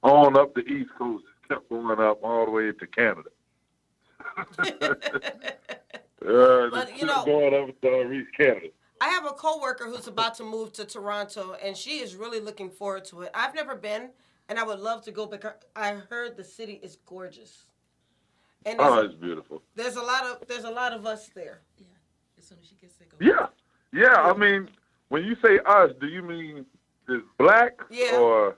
on up the East Coast, kept going up all the way to Canada. Going up to reach Canada. I have a coworker who's about to move to Toronto, and she is really looking forward to it. I've never been, and I would love to go because I heard the city is gorgeous. And it's beautiful. There's a lot of us there. Yeah, as soon as she gets there. Yeah. I mean, when you say us, do you mean just black? Yeah. Or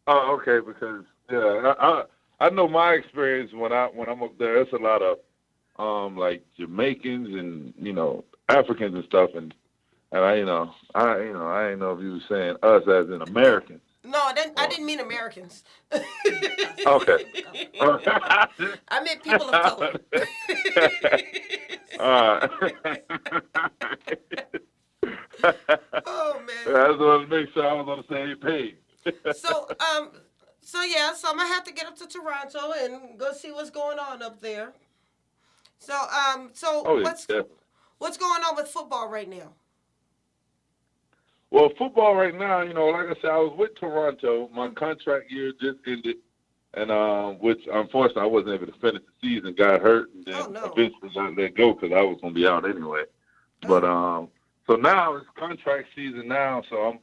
okay, because I know my experience when I'm up there. It's a lot of like Jamaicans and Africans and stuff, and I didn't know if you were saying us as in Americans. No, I didn't mean Americans. Okay. I meant people of color. Oh man. I just wanted to make sure I was on the same page. So I'm gonna have to get up to Toronto and go see what's going on up there. So what's going on with football right now? Well, football right now, like I said, I was with Toronto. My contract year just ended, and which unfortunately I wasn't able to finish the season. Got hurt, and then eventually got let go because I was going to be out anyway. But so now it's contract season now. So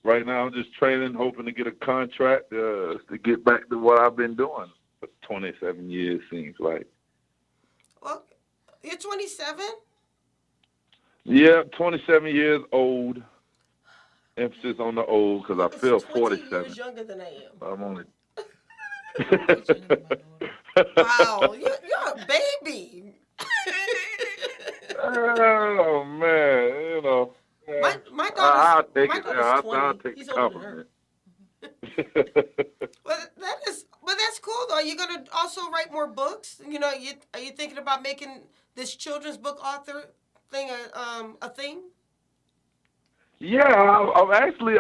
I'm just training, hoping to get a contract to get back to what I've been doing for 27 years. Seems like. Well, you're 27. Yeah, 27 years old. Emphasis on the old because I feel 47. Years younger than I am. I'm only. Wow, you're a baby. Oh man, My daughter's 20. I'll take He's the older than her. But that's cool though. Are you gonna also write more books? Are you thinking about making this children's book author thing a thing? Yeah, I've actually,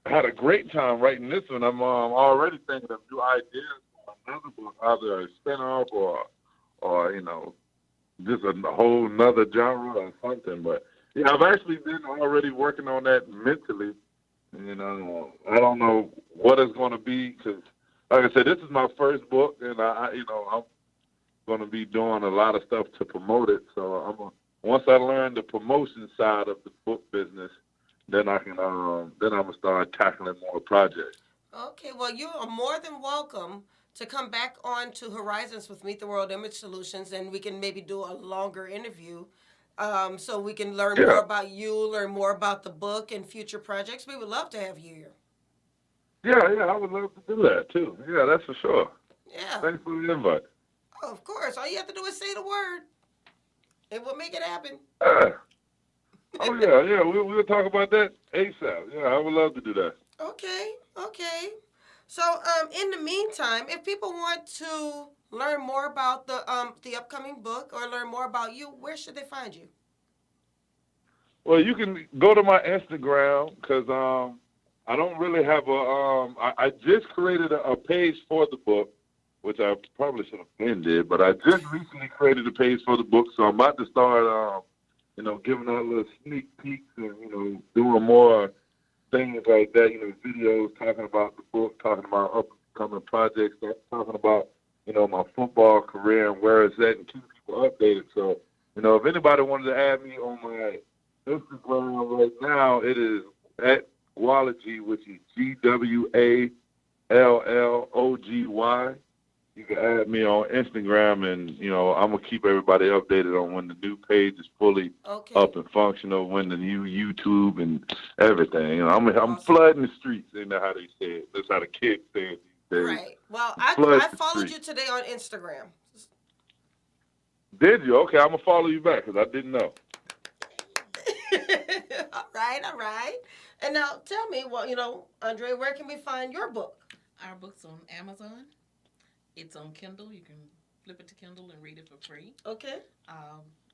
had a great time writing this one. I'm already thinking of new ideas for another book, either a spin-off or just a whole nother genre or something. But yeah, I've actually been already working on that mentally. I don't know what it's going to be because, like I said, this is my first book, and going to be doing a lot of stuff to promote it. So once I learn the promotion side of the book business, then I can then I'm gonna start tackling more projects. Okay, well, you are more than welcome to come back on to Horizons with Meet the World Image Solutions, and we can maybe do a longer interview, so we can learn more about you, learn more about the book and future projects. We would love to have you here. Yeah, I would love to do that too. Yeah, that's for sure. Yeah. Thanks for the invite. Oh, of course. All you have to do is say the word, and we'll make it happen. Oh yeah, we'll talk about that ASAP. Yeah, I would love to do that. Okay. So, in the meantime, if people want to learn more about the upcoming book or learn more about you, where should they find you? Well, you can go to my Instagram because I don't really have I just created a page for the book, which I probably should have been did, but I just recently created a page for the book, so I'm about to start, giving out little sneak peeks and, doing more things like that, videos talking about the book, talking about upcoming projects, talking about, my football career and where it's at and keeping people updated. So, if anybody wanted to add me on my Instagram right now, it is at Gwalogy, which is GWALLOGY. You can add me on Instagram, and I'm gonna keep everybody updated on when the new page is fully up and functional, when the new YouTube and everything. I'm flooding the streets. They know how they say it. That's how the kids say it these days. Right. Well, I followed you today on Instagram. Did you? Okay, I'm gonna follow you back because I didn't know. All right. And now tell me, Andrea, where can we find your book? Our book's on Amazon. It's on Kindle. You can flip it to Kindle and read it for free. Okay.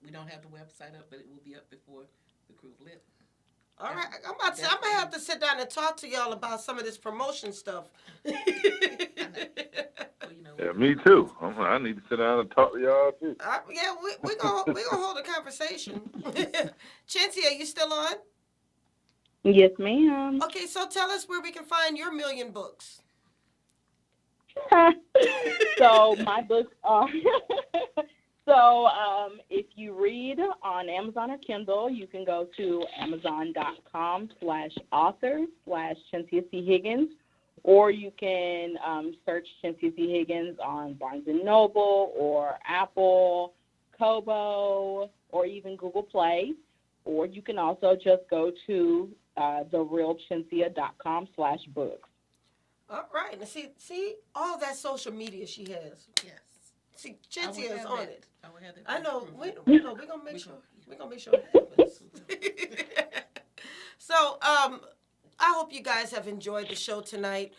We don't have the website up, but it will be up before the Crew of Lit. All right. I'm going to have to sit down and talk to y'all about some of this promotion stuff. Yeah, me too. I need to sit down and talk to y'all too. We're gonna hold a conversation. Chencia, you still on? Yes, ma'am. Okay, so tell us where we can find your million books. So my books are if you read on Amazon or Kindle, you can go to amazon.com/author/Chencia C. Higgins, or you can search Chencia C. Higgins on Barnes & Noble or Apple, Kobo, or even Google Play, or you can also just go to therealchencia.com/books. All right. Now see all that social media she has. Yes. See, Chencia is on it. I know. We're gonna make sure. We're gonna make sure it happens. So, I hope you guys have enjoyed the show tonight.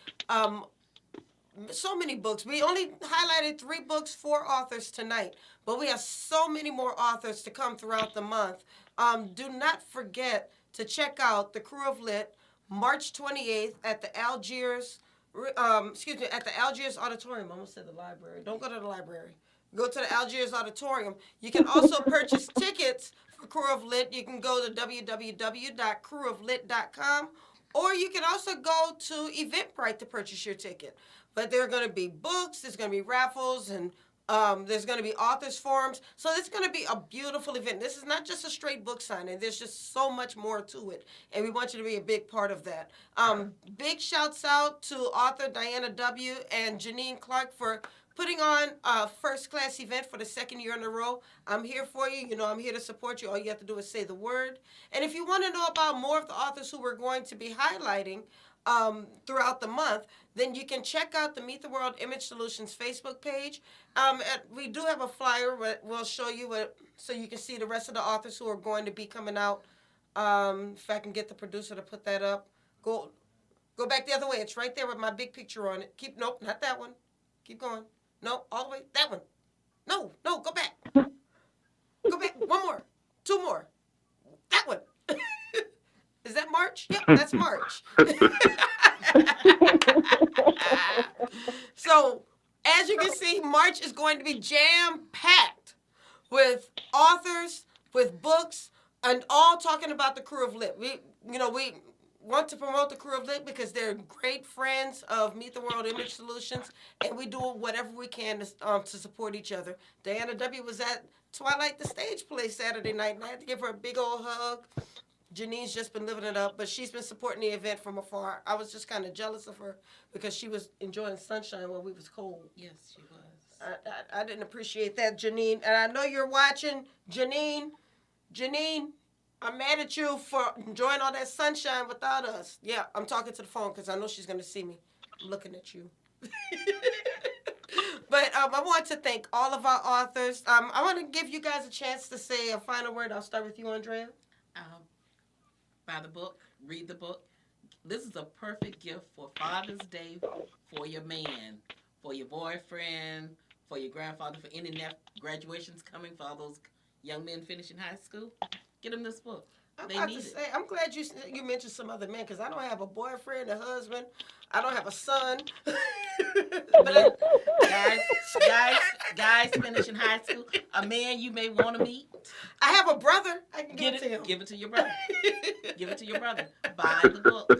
So many books. We only highlighted 3 books, 4 authors tonight, but we have so many more authors to come throughout the month. Do not forget to check out the Crew of Lit, March 28th at the Algiers. At the Algiers Auditorium. I almost said the library. Don't go to the library. Go to the Algiers Auditorium. You can also purchase tickets for Crew of Lit. You can go to www.crewoflit.com, or you can also go to Eventbrite to purchase your ticket. But there are going to be books, there's going to be raffles, and there's going to be authors forums. So it's going to be a beautiful event. This is not just a straight book signing. There's just so much more to it. And we want you to be a big part of that. Big shouts out to author Diana W. and Janine Clark for putting on a first-class event for the 2nd year in a row. I'm here for you. I'm here to support you. All you have to do is say the word. And if you want to know about more of the authors who we're going to be highlighting throughout the month, then you can check out the Meet the World Image Solutions Facebook page. We do have a flyer where we'll show you so you can see the rest of the authors who are going to be coming out. If I can get the producer to put that up. Go back the other way. It's right there with my big picture on it. Nope, not that one. Keep going. No, all the way. That one. No, go back. Go back. One more. 2 more. That one. Is that March? Yep, that's March. So, as you can see, March is going to be jam-packed with authors, with books, and all talking about the Crew of Lit. want to promote the Crew of Lit because they're great friends of Meet the World Image Solutions, and we do whatever we can to support each other. Diana W. was at Twilight the Stage Play Saturday night, and I had to give her a big old hug. Janine's just been living it up, but she's been supporting the event from afar. I was just kind of jealous of her because she was enjoying sunshine while we was cold. Yes, she was. I didn't appreciate that, Janine. And I know you're watching, Janine. Janine, I'm mad at you for enjoying all that sunshine without us. Yeah, I'm talking to the phone because I know she's going to see me. I'm looking at you. But I want to thank all of our authors. I want to give you guys a chance to say a final word. I'll start with you, Andrea. Buy the book, read the book. This is a perfect gift for Father's Day for your man, for your boyfriend, for your grandfather, for any graduations coming, for all those young men finishing high school. Get them this book. They need it. I'm glad you mentioned some other men because I don't have a boyfriend, a husband. I don't have a son. But guys finishing high school, a man you may want to meet. I have a brother. I can give it to him. Give it to your brother. Give it to your brother. Buy the book.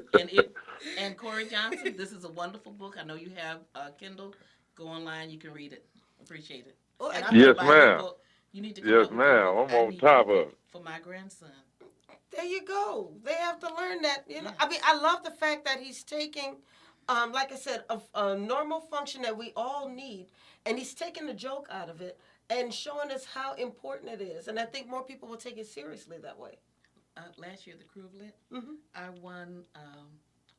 And Cory Johnson, this is a wonderful book. I know you have Kindle. Go online. You can read it. Appreciate it. Oh, yes, ma'am. You need to yes, ma'am. I'm on top of it. For my grandson. There you go. They have to learn that. You know, I mean, I love the fact that he's taking, like I said, a normal function that we all need, and he's taking the joke out of it and showing us how important it is. And I think more people will take it seriously that way. Last year, the Crew of Lit, I won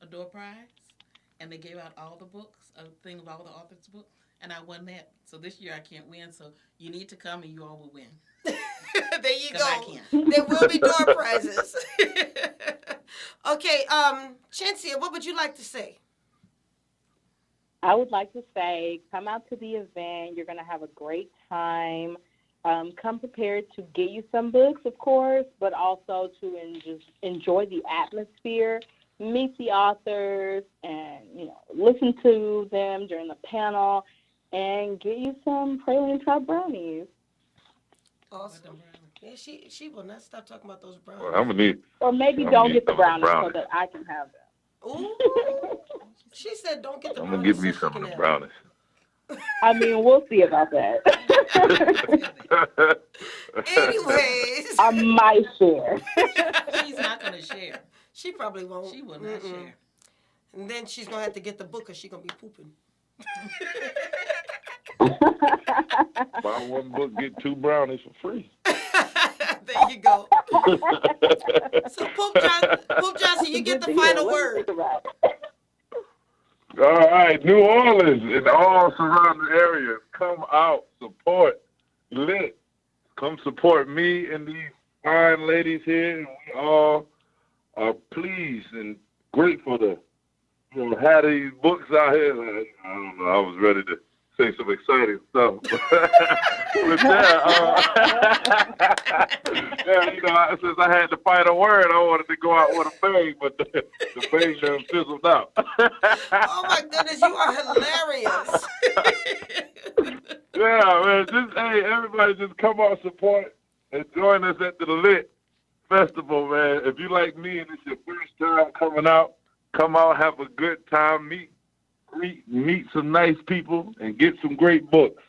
a door prize, and they gave out all the books, a thing of all the authors' books, and I won that. So this year I can't win, so you need to come and you all will win. There you go. There will be door prizes. Okay, Chencia, what would you like to say? I would like to say, come out to the event. You're going to have a great time. Come prepared to get you some books, of course, but also to just enjoy the atmosphere, meet the authors, and listen to them during the panel, and get you some praline top brownies. Awesome. Yeah, she will not stop talking about those brownies. Well, I'm gonna need. Or maybe don't get the brownies so that I can have them. Ooh. She said don't get the brownies. I'm gonna give me some of the brownies. I mean, we'll see about that. Anyways. I might share. She's not going to share. She probably won't. She will not share. And then she's going to have to get the book because she's going to be pooping. Buy one book, get 2 brownies for free. There you go. So, Pope Johnson, you get the final word. All right, New Orleans and all surrounding areas, come out, support Lit. Come support me and these fine ladies here. And we all are pleased and grateful to have these books out here. I don't know, I was ready to say some exciting stuff. With that, since I had to fight a word, I wanted to go out with a bang, but the bang done fizzled out. Oh my goodness, you are hilarious. Yeah, man, everybody just come out, support, and join us at the Lit Festival, man. If you like me and it's your first time coming out, come out, have a good time, meet some nice people, and get some great books.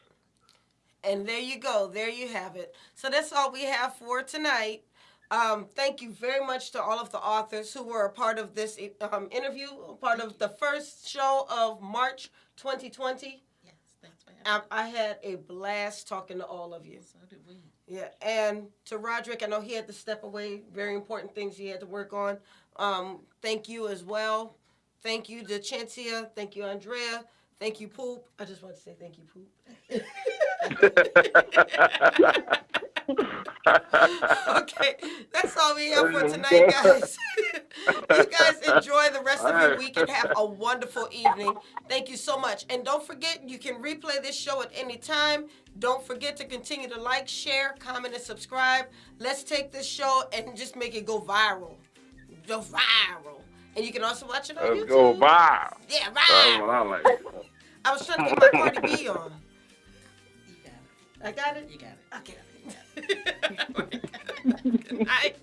And there you go. There you have it. So that's all we have for tonight. Thank you very much to all of the authors who were a part of this interview, part of the first show of March 2020. Yes, thanks for having me. I had a blast talking to all of you. So did we. Yeah, and to Roderick, I know he had to step away. Very important things he had to work on. Thank you as well. Thank you to Chencia. Thank you, Andrea. Thank you, Poop. I just want to say thank you, Poop. Okay, that's all we have for tonight, guys. You guys enjoy the rest of your week and have a wonderful evening. Thank you so much. And don't forget, you can replay this show at any time. Don't forget to continue to like, share, comment, and subscribe. Let's take this show and just make it go viral. Go viral. And you can also watch it on YouTube. Let's go viral. Yeah, viral. That's what I like. I was trying to get my Cardi B on. You got it. I got it? You got it. Okay. Good night.